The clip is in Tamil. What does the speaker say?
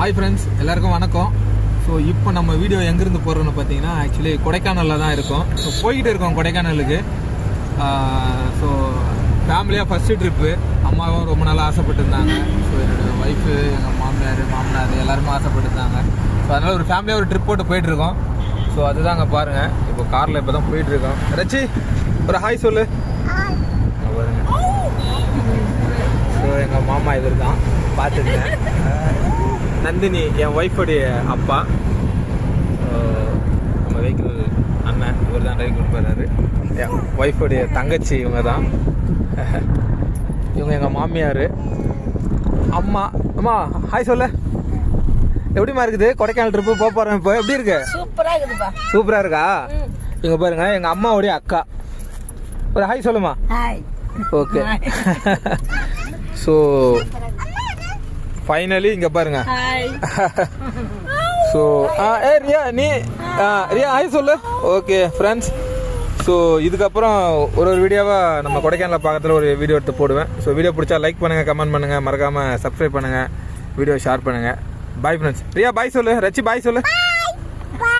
ஹாய் ஃப்ரெண்ட்ஸ், எல்லாருக்கும் வணக்கம். ஸோ இப்போ நம்ம வீடியோ எங்கேருந்து போகிறோன்னு பார்த்தீங்கன்னா ஆக்சுவலி கொடைக்கானலில் தான் இருக்கோம். ஸோ போய்கிட்டு இருக்கோம் கொடைக்கானலுக்கு. ஸோ ஃபேமிலியாக ஃபஸ்ட்டு ட்ரிப்பு. அம்மாவும் ரொம்ப நாளாக ஆசைப்பட்டுருந்தாங்க. ஸோ என்னோடய ஒய்ஃபு, எங்கள் மாமனார் எல்லாருமே ஆசைப்பட்டுருந்தாங்க. ஸோ அதனால் ஒரு ஃபேமிலியாக ஒரு ட்ரிப் போட்டு போயிட்டுருக்கோம். ஸோ அதுதான் அங்கே பாருங்கள். இப்போ காரில் இப்போ தான் போயிட்டுருக்கோம். ரச்சி ஒரு ஹாய் சொல்லு. பாருங்க, ஸோ எங்கள் மாமா இவர் தான் பார்த்துருக்கேன். நந்தினி என் ஒய்ஃபுடைய அப்பா. நம்ம வெஹிக்கிள் அண்ணன் இவர் தான் டிரைவ் கொடுப்பாரு. என் ஒய்ஃபுடைய தங்கச்சி இவங்க தான். இவங்க எங்கள் மாமியார். அம்மா அம்மா ஹாய் சொல்ல. எப்படிமா இருக்குது கொடைக்கானல் ட்ரிப்பு போக போகிறேன். இப்போ எப்படி இருக்கு? சூப்பராக இருக்குப்பா. சூப்பராக இருக்கா? இவங்க பாருங்க எங்கள் அம்மாவுடைய அக்கா. ஒரு ஹாய் சொல்லுமா. ஹாய். ஓகே. ஸோ ஃபைனலி இங்கே பாருங்க. ஸோ ரியா நீ ரியா ஹாய் சொல்லு. ஓகே ஃப்ரெண்ட்ஸ், ஸோ இதுக்கப்புறம் ஒரு வீடியோவாக நம்ம கொடைக்கானலில் பார்க்கறதுல ஒரு வீடியோ எடுத்து போடுவேன். ஸோ வீடியோ பிடிச்சா லைக் பண்ணுங்கள், கமெண்ட் பண்ணுங்கள், மறக்காமல் சப்ஸ்கிரைப் பண்ணுங்கள், வீடியோ ஷேர் பண்ணுங்கள். Bye friends. ரியா பாய் சொல்லு. ரச்சி பாய் சொல்லு.